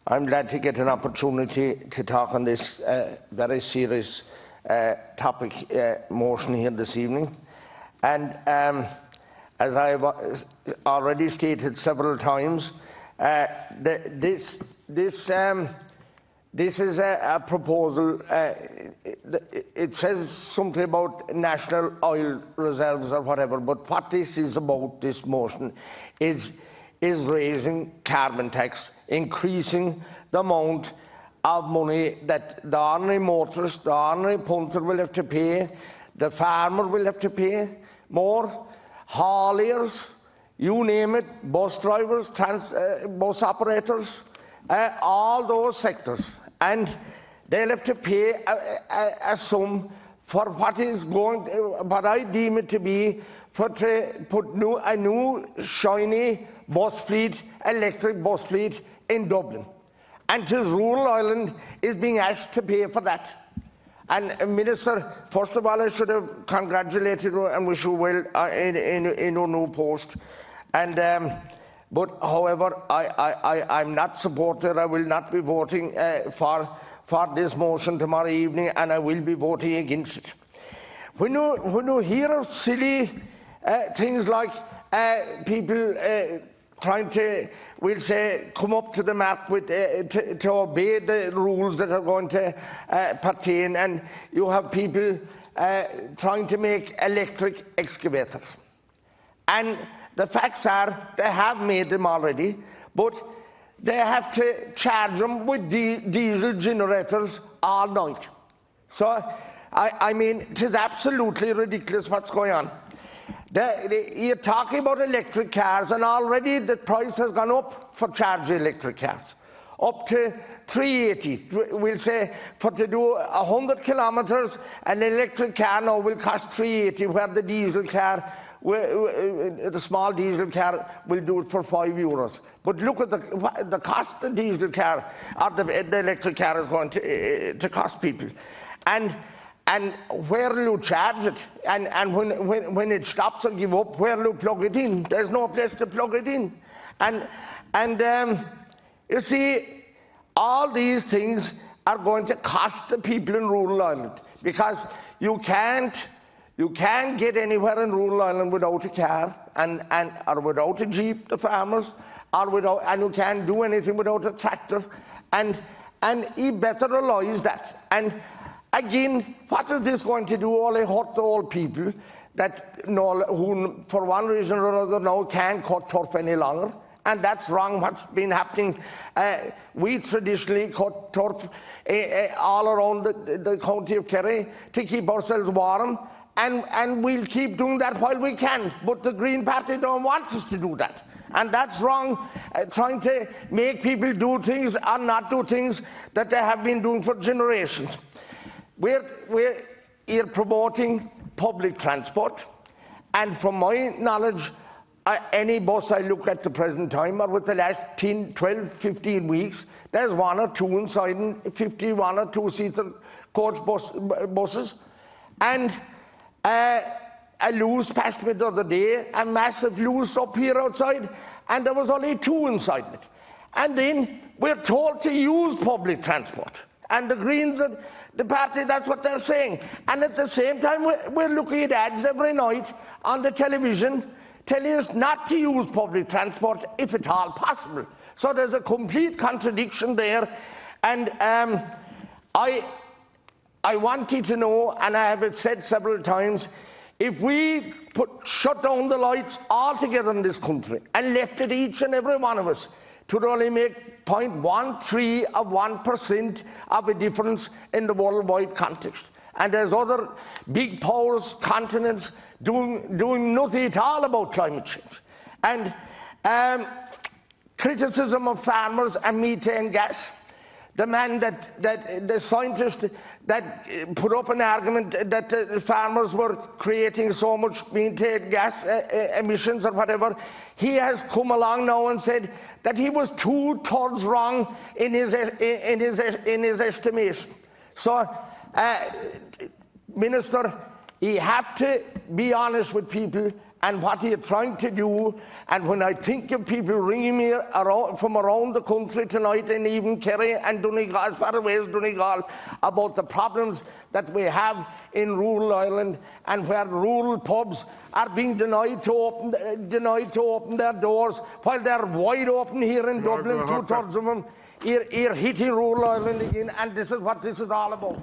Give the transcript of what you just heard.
I'm glad to get an opportunity to talk on this very serious topic motion here this evening. And as I've already stated several times, this is a proposal. It says something about national oil reserves or whatever, but what this is about, this motion, is raising carbon tax, increasing the amount of money that the ordinary motorist, the ordinary punter will have to pay, the farmer will have to pay more, hauliers, you name it, bus drivers, bus operators, all those sectors. And they'll have to pay a sum for what is what I deem it to be, to put a new shiny bus fleet, electric bus fleet in Dublin. And his rural Ireland is being asked to pay for that. And Minister, first of all, I should have congratulated you and wish you well in your new post. And but however, I'm not supporter. I will not be voting for this motion tomorrow evening, and I will be voting against it. When you hear of silly things like people trying to, we'll say, come up to the mark with to obey the rules that are going to pertain, and you have people trying to make electric excavators. And the facts are they have made them already, but they have to charge them with diesel generators all night. So, I mean, it is absolutely ridiculous what's going on. You're talking about electric cars, and already the price has gone up for charging electric cars, up to 380. We'll say to do 100 kilometres, an electric car now will cost 380, where the diesel car, the small diesel car, will do it for €5. But look at the cost the diesel car or the electric car is going to cost people. And where will you charge it? And when it stops or give up, where will you plug it in? There's no place to plug it in. And you see, all these things are going to cost the people in rural Ireland, because you can't get anywhere in rural Ireland without a car or without a jeep, the farmers, and you can't do anything without a tractor. And he better realise that. And again, what is this going to do? Only hurt the old people that who, for one reason or another, now can't cut turf any longer. And that's wrong, what's been happening. We traditionally cut turf all around the county of Kerry to keep ourselves warm. And we'll keep doing that while we can. But the Green Party don't want us to do that. And that's wrong, trying to make people do things or not do things that they have been doing for generations. We're here promoting public transport, and from my knowledge, any bus I look at the present time, or with the last 10, 12, 15 weeks, there's one or two inside, 51 or two-seater coach buses. And a loose passed me the other day, a massive loose up here outside, and there was only two inside it. And then we're told to use public transport. And the Greens and the party, that's what they're saying. And at the same time, we're looking at ads every night on the television telling us not to use public transport if at all possible. So there's a complete contradiction there. And I wanted to know, and I have it said several times, if we shut down the lights altogether in this country and left it each and every one of us to only make 0.13 of 1% of a difference in the worldwide context. And there's other big powers, continents, doing nothing at all about climate change. And criticism of farmers and methane gas. The man the scientist that put up an argument that the farmers were creating so much methane gas emissions or whatever, he has come along now and said that he was 2/3 wrong in his estimation. So, Minister, you have to be honest with people and what are you trying to do? And when I think of people ringing me from around the country tonight, and even Kerry and Donegal, as far away as Donegal, about the problems that we have in rural Ireland, and where rural pubs are being denied to open their doors, while they're wide open here in Dublin, 2/3 of them. You're hitting rural Ireland again, and this is what this is all about.